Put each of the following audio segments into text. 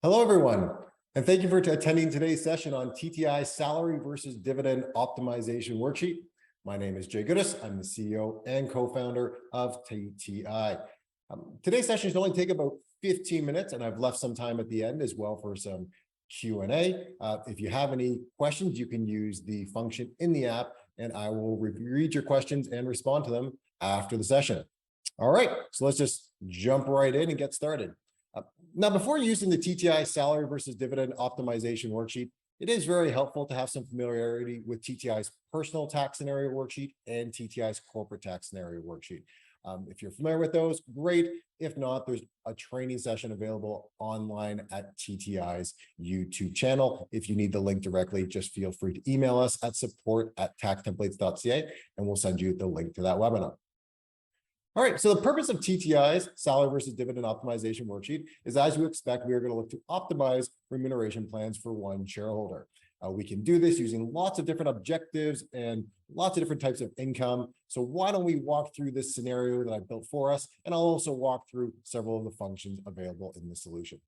Hello, everyone, and thank you for attending today's session on TTI Salary versus Dividend Optimization Worksheet. My name is Jay Goodis. I'm the CEO and co-founder of TTI. Today's session should only take about 15 minutes, and I've left some time at the end as well for some Q&A. If you have any questions, you can use the function in the app, and I will read your questions and respond to them after the session. All right, so let's just jump right in and get started. Now, before using the TTI Salary versus Dividend Optimization Worksheet, it is very helpful to have some familiarity with TTI's Personal Tax Scenario Worksheet and TTI's Corporate Tax Scenario Worksheet. If you're familiar with those, great. If not, there's a training session available online at TTI's YouTube channel. If you need the link directly, just feel free to email us at support@taxtemplates.ca, and we'll send you the link to that webinar. All right, so the purpose of TTI's Salary versus Dividend Optimization Worksheet is, as you expect, we are going to look to optimize remuneration plans for one shareholder. We can do this using lots of different objectives and lots of different types of income. So why don't we walk through this scenario that I built for us, and I'll also walk through several of the functions available in the solution.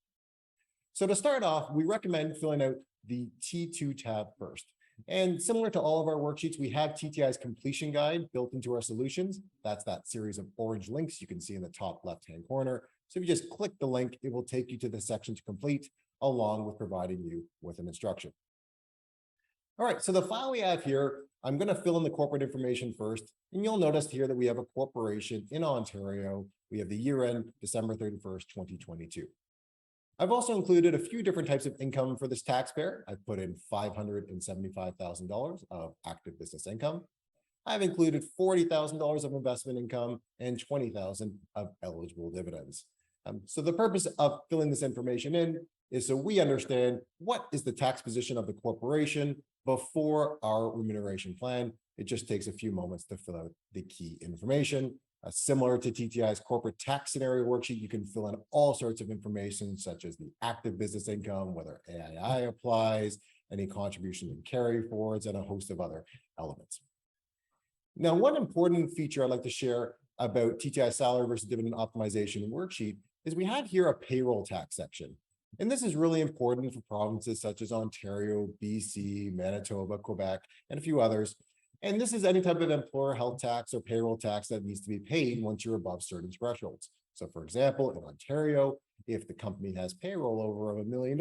So to start off, we recommend filling out the T2 tab first. And similar to all of our worksheets, we have TTI's completion guide built into our solutions. That's that series of orange links you can see in the top left-hand corner. So if you just click the link, it will take you to the section to complete, along with providing you with an instruction. All right, so the file we have here, I'm going to fill in the corporate information first. And you'll notice here that we have a corporation in Ontario. We have the year end, December 31st, 2022. I've also included a few different types of income for this taxpayer. I've put in $575,000 of active business income. I've included $40,000 of investment income and $20,000 of eligible dividends. So the purpose of filling this information in is so we understand what is the tax position of the corporation before our remuneration plan. It just takes a few moments to fill out the key information. Similar to TTI's corporate tax scenario worksheet, you can fill in all sorts of information, such as the active business income, whether AII applies, any contribution and carry forwards, and a host of other elements. Now, one important feature I'd like to share about TTI Salary versus Dividend Optimization Worksheet is we have here a payroll tax section. And this is really important for provinces such as Ontario, BC, Manitoba, Quebec, and a few others. And this is any type of employer health tax or payroll tax that needs to be paid once you're above certain thresholds. So for example, in Ontario, if the company has payroll over $1 million,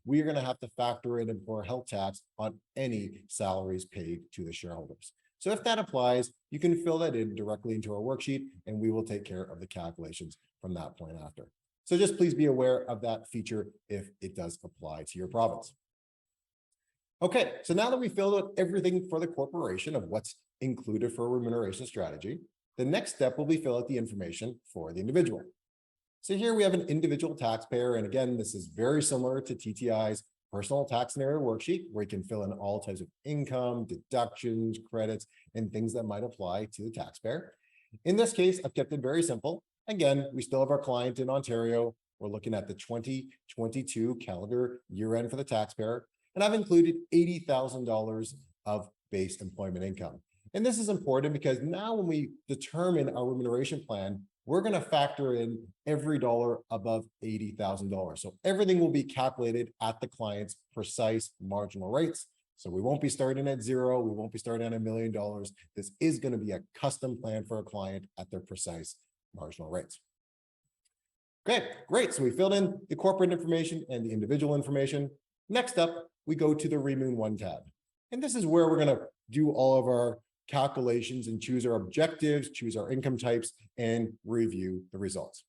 we are going to have to factor in employer health tax on any salaries paid to the shareholders. So if that applies, you can fill that in directly into our worksheet, and we will take care of the calculations from that point after. So just please be aware of that feature if it does apply to your province. Okay, so now that we filled out everything for the corporation of what's included for a remuneration strategy, the next step will be fill out the information for the individual. So here we have an individual taxpayer, and again, this is very similar to TTI's personal tax scenario worksheet, where you can fill in all types of income, deductions, credits, and things that might apply to the taxpayer. In this case, I've kept it very simple. Again, we still have our client in Ontario. We're looking at the 2022 calendar year end for the taxpayer. And I've included $80,000 of base employment income. And this is important because now when we determine our remuneration plan, we're going to factor in every dollar above $80,000. So everything will be calculated at the client's precise marginal rates. So we won't be starting at zero. We won't be starting at $1 million. This is going to be a custom plan for a client at their precise marginal rates. Okay, great. So we filled in the corporate information and the individual information. Next up, we go to the Remun 1 tab. And this is where we're going to do all of our calculations and choose our objectives, choose our income types, and review the results.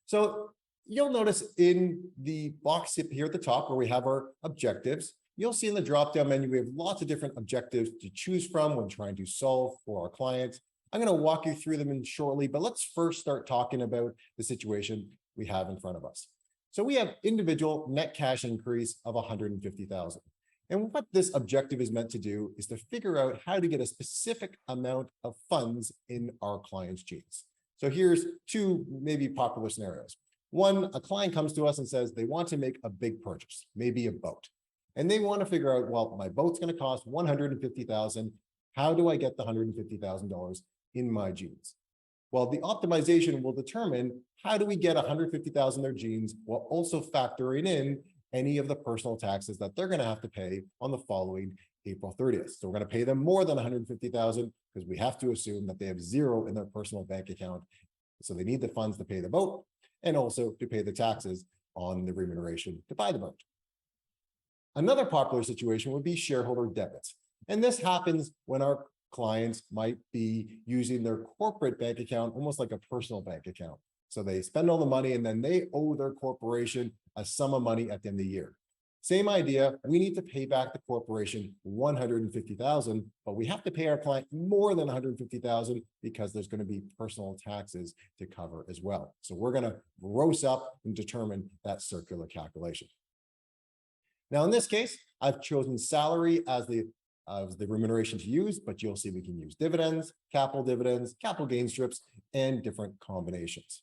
So you'll notice in the box here at the top where we have our objectives, you'll see in the drop-down menu, we have lots of different objectives to choose from when trying to solve for our clients. I'm going to walk you through them shortly, but let's first start talking about the situation we have in front of us. So we have individual net cash increase of $150,000. And what this objective is meant to do is to figure out how to get a specific amount of funds in our client's jeans. So here's two maybe popular scenarios. One, a client comes to us and says they want to make a big purchase, maybe a boat. And they want to figure out, well, my boat's going to cost $150,000. How do I get the $150,000 in my jeans? Well, the optimization will determine how do we get 150,000 in their genes while also factoring in any of the personal taxes that they're going to have to pay on the following April 30th. So we're going to pay them more than 150,000 because we have to assume that they have zero in their personal bank account. So they need the funds to pay the boat and also to pay the taxes on the remuneration to buy the boat. Another popular situation would be shareholder debits. And this happens when our clients might be using their corporate bank account almost like a personal bank account. So they spend all the money and then they owe their corporation a sum of money at the end of the year. Same idea, we need to pay back the corporation 150,000, but we have to pay our client more than 150,000 because there's going to be personal taxes to cover as well. So we're going to gross up and determine that circular calculation. Now, in this case, I've chosen salary as the remuneration to use, but you'll see we can use dividends, capital gain strips, and different combinations.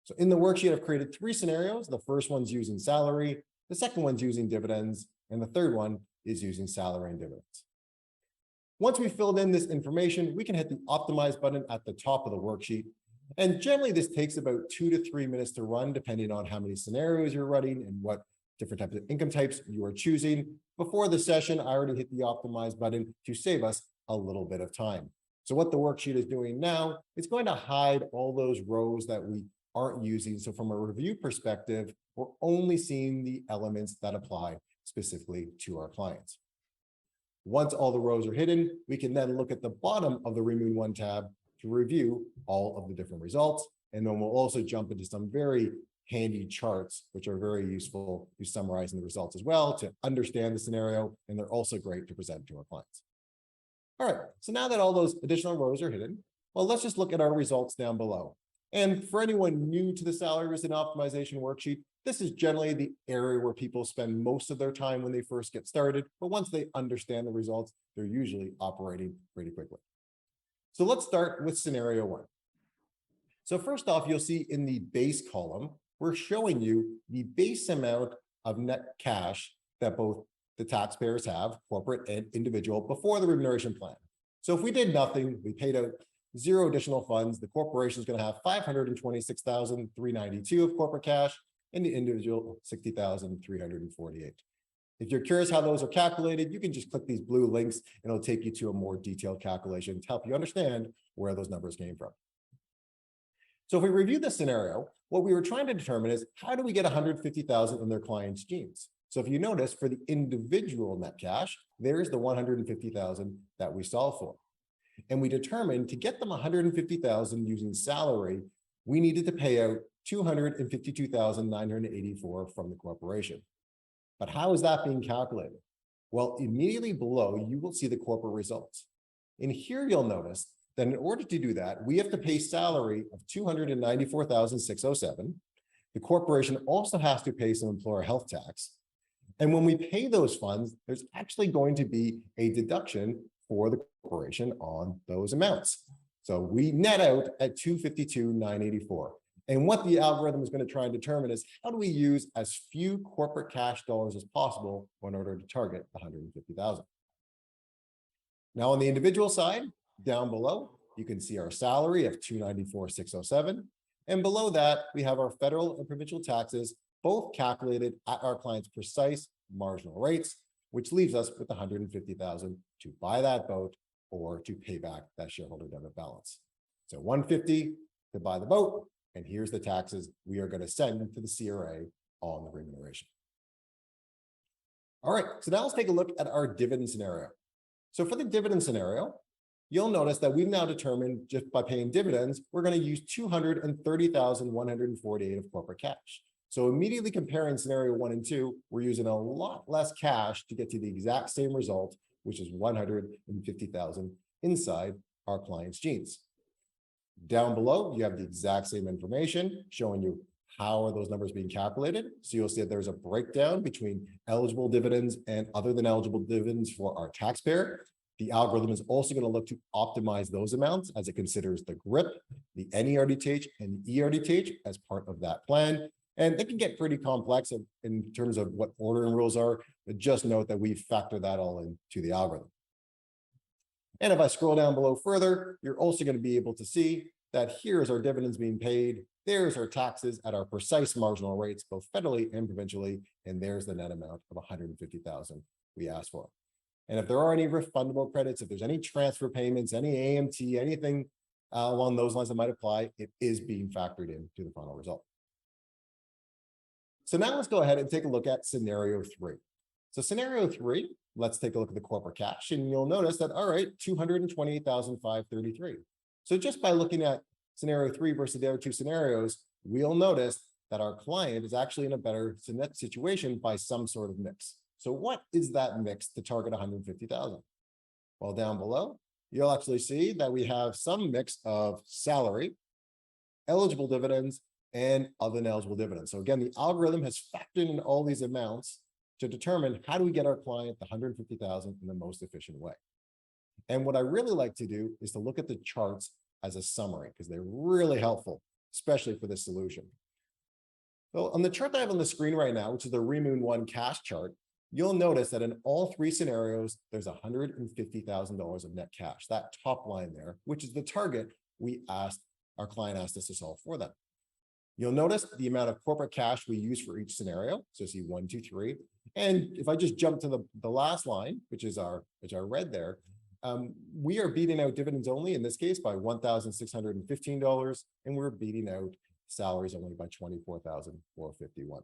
So in the worksheet, I've created 3 scenarios. The first one's using salary, the second one's using dividends, and the third one is using salary and dividends. Once we filled in this information, we can hit the optimize button at the top of the worksheet. And generally, this takes about 2 to 3 minutes to run, depending on how many scenarios you're running and what different types of income types you are choosing. Before the session, I already hit the optimize button to save us a little bit of time. So what the worksheet is doing now, it's going to hide all those rows that we aren't using. So from a review perspective, we're only seeing the elements that apply specifically to our clients. Once all the rows are hidden, we can then look at the bottom of the Remun 1 tab to review all of the different results. And then we'll also jump into some very handy charts, which are very useful to summarizing the results as well, to understand the scenario, and they're also great to present to our clients. All right, so now that all those additional rows are hidden, well, let's just look at our results down below. And for anyone new to the salaries and optimization worksheet, this is generally the area where people spend most of their time when they first get started, but once they understand the results, they're usually operating pretty quickly. So let's start with scenario 1. So first off, you'll see in the base column, we're showing you the base amount of net cash that both the taxpayers have, corporate and individual, before the remuneration plan. So if we did nothing, we paid out 0 additional funds, the corporation is going to have 526,392 of corporate cash, and the individual 60,348. If you're curious how those are calculated, you can just click these blue links and it'll take you to a more detailed calculation to help you understand where those numbers came from. So if we review this scenario, what we were trying to determine is how do we get 150,000 in their client's genes? So if you notice, for the individual net cash, there's the 150,000 that we solved for. And we determined to get them 150,000 using salary, we needed to pay out 252,984 from the corporation. But how is that being calculated? Well, immediately below, you will see the corporate results. And here you'll notice that in order to do that, we have to pay salary of 294,607. The corporation also has to pay some employer health tax. And when we pay those funds, there's actually going to be a deduction for the corporation on those amounts. So we net out at 252,984. And what the algorithm is going to try and determine is how do we use as few corporate cash dollars as possible in order to target 150,000. Now on the individual side, down below, you can see our salary of 294,607. And below that, we have our federal and provincial taxes, both calculated at our client's precise marginal rates, which leaves us with 150,000 to buy that boat or to pay back that shareholder debit balance. So 150 to buy the boat, and here's the taxes we are going to send to the CRA on the remuneration. All right, so now let's take a look at our dividend scenario. So for the dividend scenario, you'll notice that we've now determined just by paying dividends, we're going to use 230,148 of corporate cash. So immediately comparing scenario 1 and 2, we're using a lot less cash to get to the exact same result, which is 150,000 inside our client's genes. Down below, you have the exact same information showing you how are those numbers being calculated. So you'll see that there's a breakdown between eligible dividends and other than eligible dividends for our taxpayer. The algorithm is also going to look to optimize those amounts as it considers the GRIP, the NERDTH, and the ERDTH as part of that plan. And they can get pretty complex in terms of what ordering rules are, but just note that we factor that all into the algorithm. And if I scroll down below further, you're also going to be able to see that here's our dividends being paid, there's our taxes at our precise marginal rates, both federally and provincially, and there's the net amount of $150,000 we asked for. And if there are any refundable credits, if there's any transfer payments, any AMT, anything along those lines that might apply, it is being factored into the final result. So now let's go ahead and take a look at scenario 3. So scenario 3, let's take a look at the corporate cash, and you'll notice that, all right, $228,533. So just by looking at scenario 3 versus the other two scenarios, we'll notice that our client is actually in a better net situation by some sort of mix. So what is that mix to target 150,000? Well, down below, you'll actually see that we have some mix of salary, eligible dividends, and other ineligible dividends. So again, the algorithm has factored in all these amounts to determine how do we get our client the 150,000 in the most efficient way. And what I really like to do is to look at the charts as a summary, because they're really helpful, especially for this solution. So on the chart that I have on the screen right now, which is the Remun 1 cash chart, you'll notice that in all three scenarios, there's $150,000 of net cash, that top line there, which is the target our client asked us to solve for them. You'll notice the amount of corporate cash we use for each scenario. So see 1, 2, 3. And if I just jump to the last line, which is our red there, we are beating out dividends only in this case by $1,615, and we're beating out salaries only by $24,451.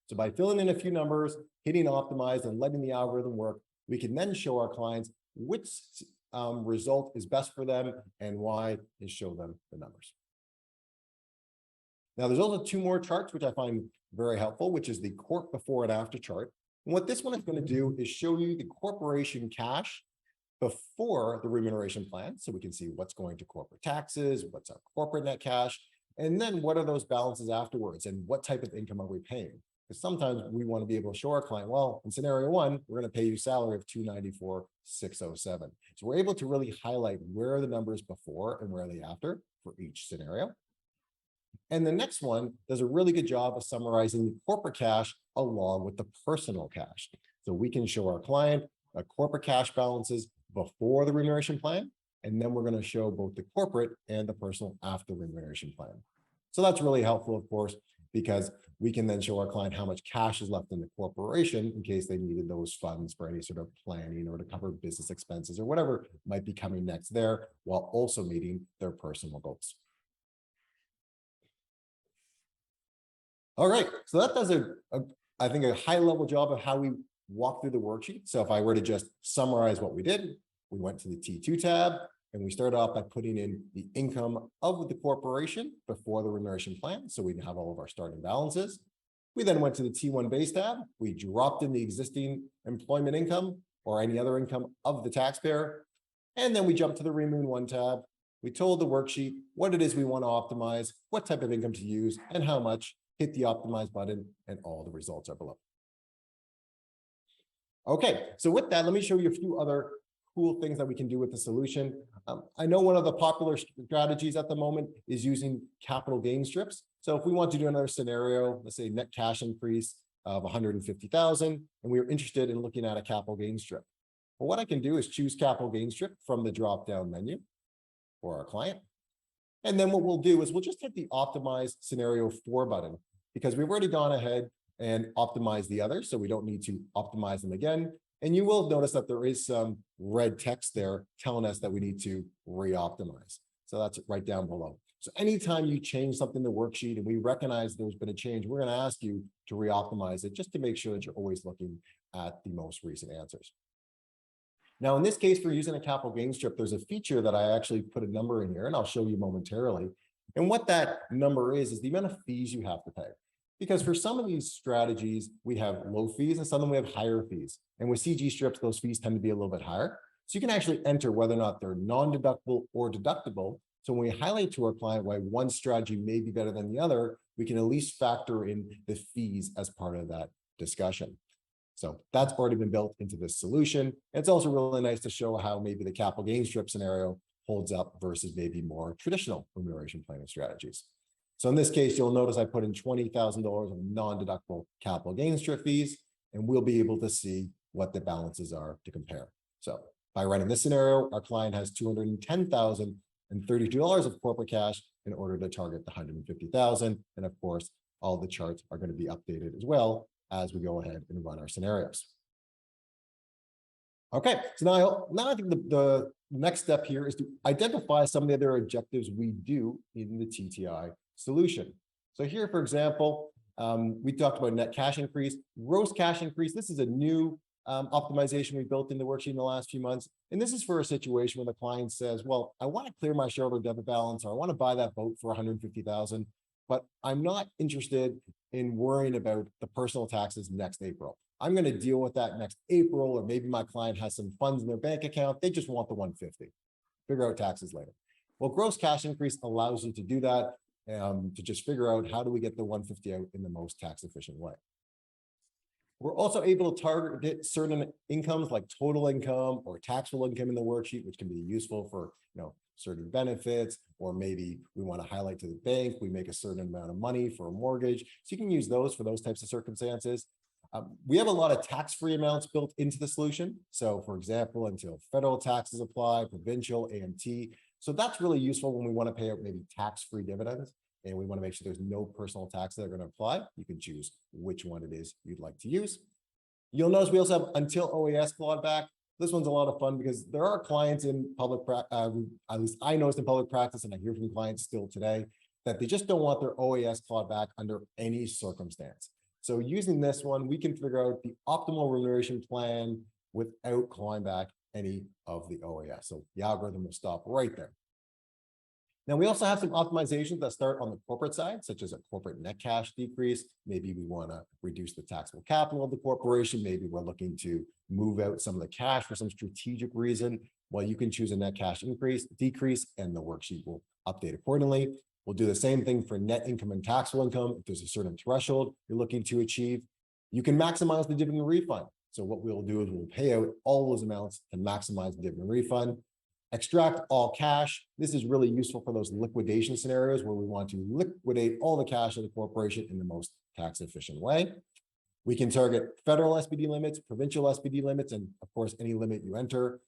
So by filling in a few numbers, hitting optimize, and letting the algorithm work, we can then show our clients which result is best for them and why, and show them the numbers. Now, there's also two more charts, which I find very helpful, which is the corp before and after chart. And what this one is going to do is show you the corporation cash before the remuneration plan. So we can see what's going to corporate taxes, what's our corporate net cash, and then what are those balances afterwards, and what type of income are we paying? Because sometimes we want to be able to show our client, well, in scenario 1, we're going to pay you a salary of $294,607. So we're able to really highlight where are the numbers before and where are they after for each scenario. And the next one does a really good job of summarizing the corporate cash along with the personal cash. So we can show our client a corporate cash balances before the remuneration plan, and then we're going to show both the corporate and the personal after the remuneration plan. So that's really helpful, of course, because we can then show our client how much cash is left in the corporation in case they needed those funds for any sort of planning or to cover business expenses or whatever might be coming next there, while also meeting their personal goals. All right, so that does I think a high level job of how we walk through the worksheet. So if I were to just summarize what we did, we went to the T2 tab and we started off by putting in the income of the corporation before the remuneration plan. So we have all of our starting balances. We then went to the T1 base tab. We dropped in the existing employment income or any other income of the taxpayer. And then we jumped to the Remun 1 tab. We told the worksheet what it is we want to optimize, what type of income to use, and how much. Hit the optimize button, and all the results are below. Okay, so with that, let me show you a few other cool things that we can do with the solution. I know one of the popular strategies at the moment is using capital gain strips. So if we want to do another scenario, let's say net cash increase of 150,000, and we are interested in looking at a capital gain strip. Well, what I can do is choose capital gain strip from the drop-down menu for our client. And then what we'll do is we'll just hit the optimize scenario 4 button, because we've already gone ahead and optimized the others, so we don't need to optimize them again. And you will notice that there is some red text there telling us that we need to re-optimize. So that's right down below. So anytime you change something in the worksheet and we recognize there's been a change, we're going to ask you to re-optimize it just to make sure that you're always looking at the most recent answers. Now, in this case, for using a capital gain strip, there's a feature that I actually put a number in here, and I'll show you momentarily. And what that number is the amount of fees you have to pay. Because for some of these strategies, we have low fees and some of them we have higher fees. And with CG strips, those fees tend to be a little bit higher. So you can actually enter whether or not they're non-deductible or deductible. So when we highlight to our client why one strategy may be better than the other, we can at least factor in the fees as part of that discussion. So that's already been built into this solution. It's also really nice to show how maybe the capital gain strip scenario holds up versus maybe more traditional remuneration planning strategies. So in this case, you'll notice I put in $20,000 of non-deductible capital gain strip fees, and we'll be able to see what the balances are to compare. So by running this scenario, our client has $210,000 $132 of corporate cash in order to target the 150,000. And of course, all the charts are going to be updated as well as we go ahead and run our scenarios. Okay, so now I think the next step here is to identify some of the other objectives we do in the TTI solution. So here, for example, we talked about net cash increase, gross cash increase. This is a new optimization we built in the worksheet in the last few months. And this is for a situation where the client says, well, I want to clear my shareholder debit balance, or I want to buy that boat for 150,000, but I'm not interested in worrying about the personal taxes next April. I'm going to deal with that next April, or maybe my client has some funds in their bank account. They just want the 150, figure out taxes later. Well, gross cash increase allows you to do that, to just figure out how do we get the 150 out in the most tax efficient way. We're also able to target certain incomes like total income or taxable income in the worksheet, which can be useful for certain benefits, or maybe we want to highlight to the bank, we make a certain amount of money for a mortgage. So you can use those for those types of circumstances. We have a lot of tax-free amounts built into the solution. So for example, until federal taxes apply, provincial, AMT. So that's really useful when we want to pay out maybe tax-free dividends, and we want to make sure there's no personal taxes that are going to apply. You can choose which one it is you'd like to use. You'll notice we also have until OAS clawback. This one's a lot of fun because there are clients in public practice, at least I noticed in public practice, and I hear from clients still today, that they just don't want their OAS clawed back under any circumstance. So using this one, we can figure out the optimal remuneration plan without clawing back any of the OAS. So the algorithm will stop right there. Now, we also have some optimizations that start on the corporate side, such as a corporate net cash decrease. Maybe we want to reduce the taxable capital of the corporation. Maybe we're looking to move out some of the cash for some strategic reason. Well, you can choose a net cash decrease, and the worksheet will update accordingly. We'll do the same thing for net income and taxable income. If there's a certain threshold you're looking to achieve, you can maximize the dividend refund. So what we'll do is we'll pay out all those amounts to maximize the dividend refund. Extract all cash. This is really useful for those liquidation scenarios where we want to liquidate all the cash of the corporation in the most tax efficient way. We can target federal SPD limits, provincial SPD limits, and of course, any limit you enter.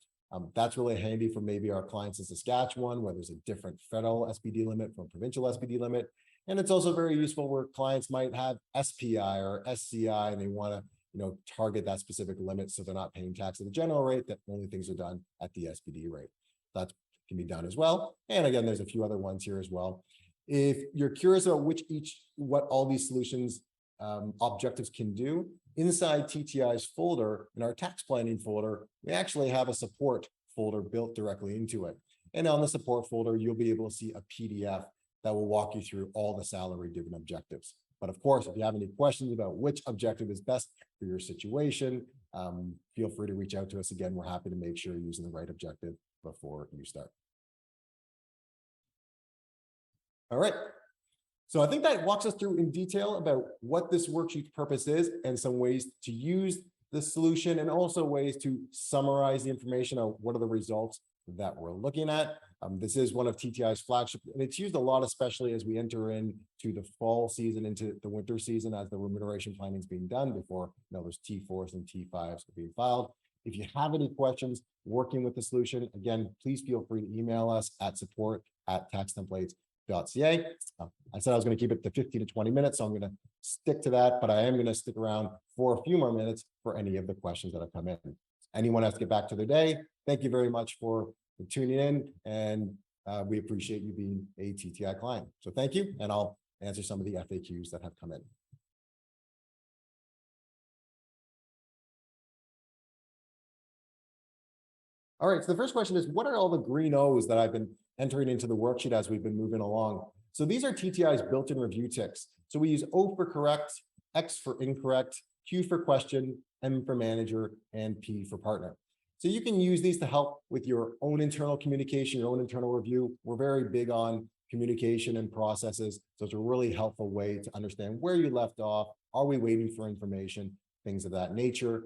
That's really handy for maybe our clients in Saskatchewan, where there's a different federal SPD limit from provincial SPD limit. And it's also very useful where clients might have SPI or SCI, and they want to target that specific limit so they're not paying tax at the general rate, that only things are done at the SPD rate. That can be done as well. And again, there's a few other ones here as well. If you're curious about what all these solutions objectives can do, inside TTI's folder, in our tax planning folder, we actually have a support folder built directly into it. And on the support folder, you'll be able to see a PDF that will walk you through all the salary dividend objectives. But of course, if you have any questions about which objective is best for your situation, feel free to reach out to us. Again, we're happy to make sure you're using the right objective before you start. All right. So I think that walks us through in detail about what this worksheet's purpose is and some ways to use the solution, and also ways to summarize the information on what are the results that we're looking at. This is one of TTI's flagship, and it's used a lot, especially as we enter into the fall season, into the winter season, as the remuneration planning is being done before those T4s and T5s are being filed. If you have any questions working with the solution, again, please feel free to email us at support@taxtemplates.ca. I said I was going to keep it to 15 to 20 minutes, so I'm going to stick to that, but I am going to stick around for a few more minutes for any of the questions that have come in. Anyone has to get back to their day. Thank you very much for tuning in, and we appreciate you being a TTI client. So thank you, and I'll answer some of the FAQs that have come in. All right, so the first question is, what are all the green O's that I've been entering into the worksheet as we've been moving along? So these are TTI's built-in review ticks. So we use O for correct, X for incorrect, Q for question, M for manager, and P for partner. So you can use these to help with your own internal communication, your own internal review. We're very big on communication and processes. So it's a really helpful way to understand where you left off. Are we waiting for information? Things of that nature.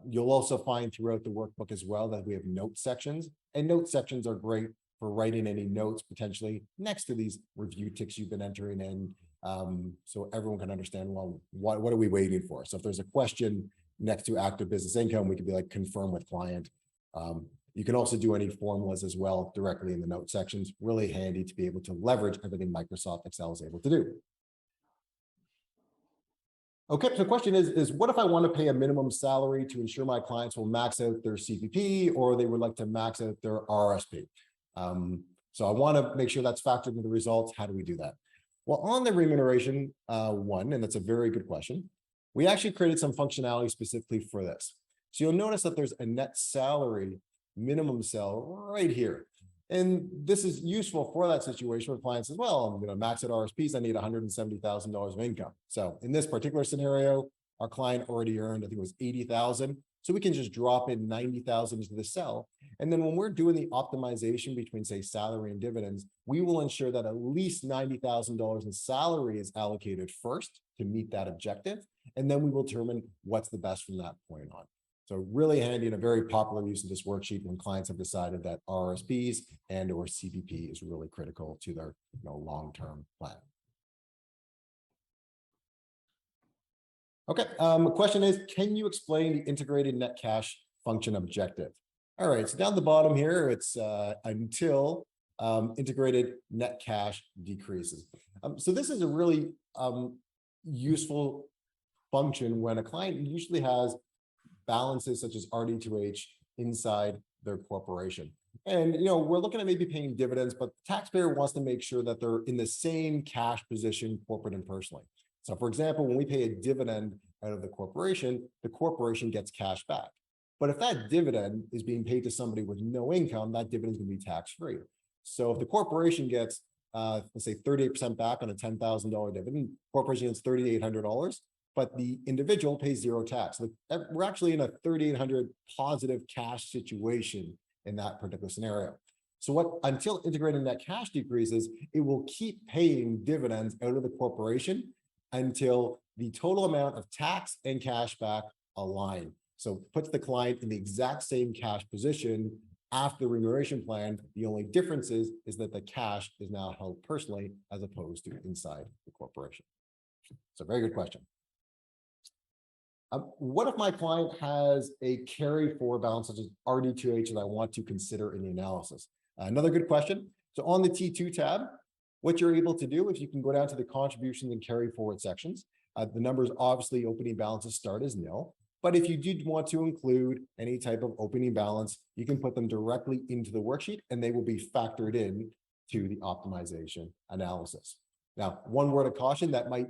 You'll also find throughout the workbook as well that we have note sections, and note sections are great for writing any notes potentially next to these review ticks you've been entering in, so everyone can understand, well, what are we waiting for? So if there's a question next to active business income, we could be like confirm with client. You can also do any formulas as well directly in the note sections. Really handy to be able to leverage everything Microsoft Excel is able to do. Okay, so the question is what if I want to pay a minimum salary to ensure my clients will max out their CPP or they would like to max out their RSP? So I want to make sure that's factored into the results. How do we do that? Well, on the remuneration one, and that's a very good question, we actually created some functionality specifically for this. So you'll notice that there's a net salary minimum cell right here. And this is useful for that situation where clients as well, I'm going to max at RSPs, I need $170,000 of income. So in this particular scenario, our client already earned, I think it was 80,000. So we can just drop in 90,000 into the cell. And then when we're doing the optimization between, say, salary and dividends, we will ensure that at least $90,000 in salary is allocated first to meet that objective. And then we will determine what's the best from that point on. So really handy and a very popular use of this worksheet when clients have decided that RSPs and or CPP is really critical to their long-term plan. Okay, question is, can you explain the integrated net cash function objective? All right, so down the bottom here, it's until integrated net cash decreases. So this is a really useful function when a client usually has balances such as RD2H inside their corporation. And we're looking at maybe paying dividends, but the taxpayer wants to make sure that they're in the same cash position, corporate and personally. So for example, when we pay a dividend out of the corporation gets cash back. But if that dividend is being paid to somebody with no income, that dividend is going to be tax-free. So if the corporation gets, let's say 38% back on a $10,000 dividend, corporation gets $3,800, but the individual pays zero tax. So we're actually in a $3,800 positive cash situation in that particular scenario. So until integrated net cash decreases, it will keep paying dividends out of the corporation until the total amount of tax and cash back align. So puts the client in the exact same cash position after the remuneration plan. The only difference is that the cash is now held personally as opposed to inside the corporation. So very good question. What if my client has a carry forward balance such as RD2H that I want to consider in the analysis? Another good question. So on the T2 tab, what you're able to do is you can go down to the contributions and carry forward sections. The numbers, obviously, opening balances start as nil. But if you did want to include any type of opening balance, you can put them directly into the worksheet and they will be factored in to the optimization analysis. Now, one word of caution that might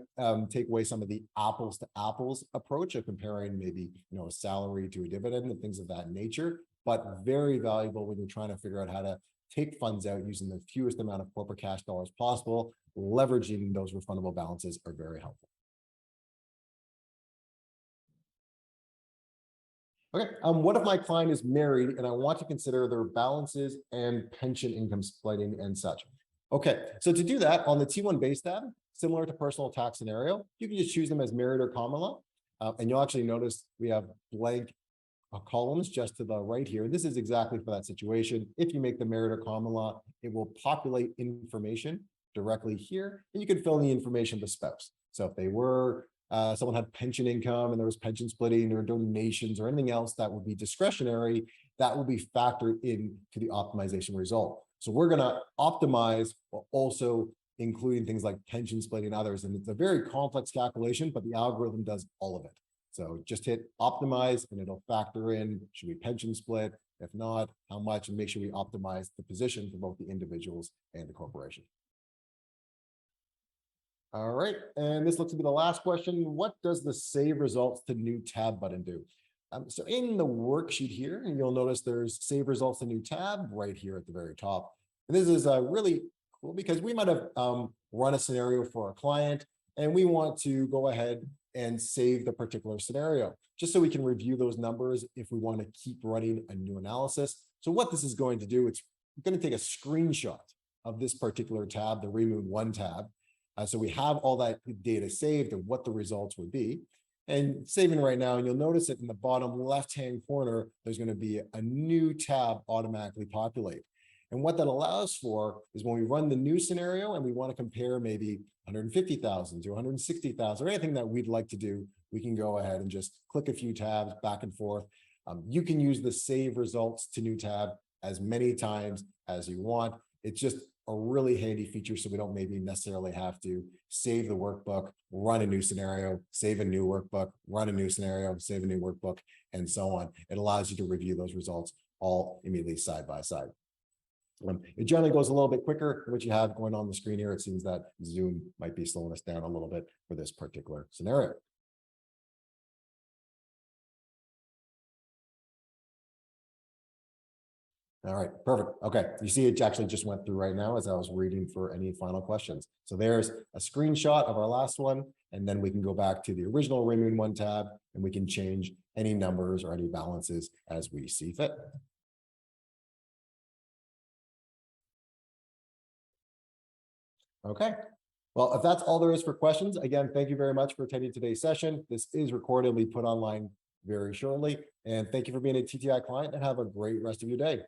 take away some of the apples to apples approach of comparing maybe a salary to a dividend and things of that nature, but very valuable when you're trying to figure out how to take funds out using the fewest amount of corporate cash dollars possible. Leveraging those refundable balances are very helpful. Okay, what if my client is married and I want to consider their balances and pension income splitting and such? Okay, so to do that on the T1 base tab, similar to personal tax scenario, you can just choose them as married or Kamala. And you'll actually notice we have blank columns just to the right here. This is exactly for that situation. If you make the married or Kamala, it will populate information directly here, and you can fill in the information of the spouse. So if they were, someone had pension income and there was pension splitting or donations or anything else that would be discretionary, that will be factored into the optimization result. So we're going to optimize while also including things like pension splitting and others. And it's a very complex calculation, but the algorithm does all of it. So just hit optimize and it'll factor in, should we pension split? If not, how much? And make sure we optimize the position for both the individuals and the corporation. All right, and this looks to be the last question. What does the save results to new tab button do? So in the worksheet here, you'll notice there's save results to new tab right here at the very top. And this is really cool because we might have run a scenario for a client and we want to go ahead and save the particular scenario, just so we can review those numbers if we want to keep running a new analysis. So what this is going to do, it's going to take a screenshot of this particular tab, the Remove One tab. So we have all that data saved and what the results would be. And saving right now, and you'll notice it in the bottom left-hand corner, there's going to be a new tab automatically populate. And what that allows for is when we run the new scenario and we want to compare maybe 150,000 to 160,000 or anything that we'd like to do, we can go ahead and just click a few tabs back and forth. You can use the save results to new tab as many times as you want. It's just a really handy feature, so we don't maybe necessarily have to save the workbook, run a new scenario, save a new workbook, run a new scenario, save a new workbook, and so on. It allows you to review those results all immediately side by side. It generally goes a little bit quicker than what you have going on the screen here. It seems that Zoom might be slowing us down a little bit for this particular scenario. All right, perfect. Okay, you see it actually just went through right now as I was reading for any final questions. So there's a screenshot of our last one, and then we can go back to the original Remun 1 tab, and we can change any numbers or any balances as we see fit. Okay. Well, if that's all there is for questions, again, thank you very much for attending today's session. This is recorded and we put online very shortly. And thank you for being a TTI client, and have a great rest of your day.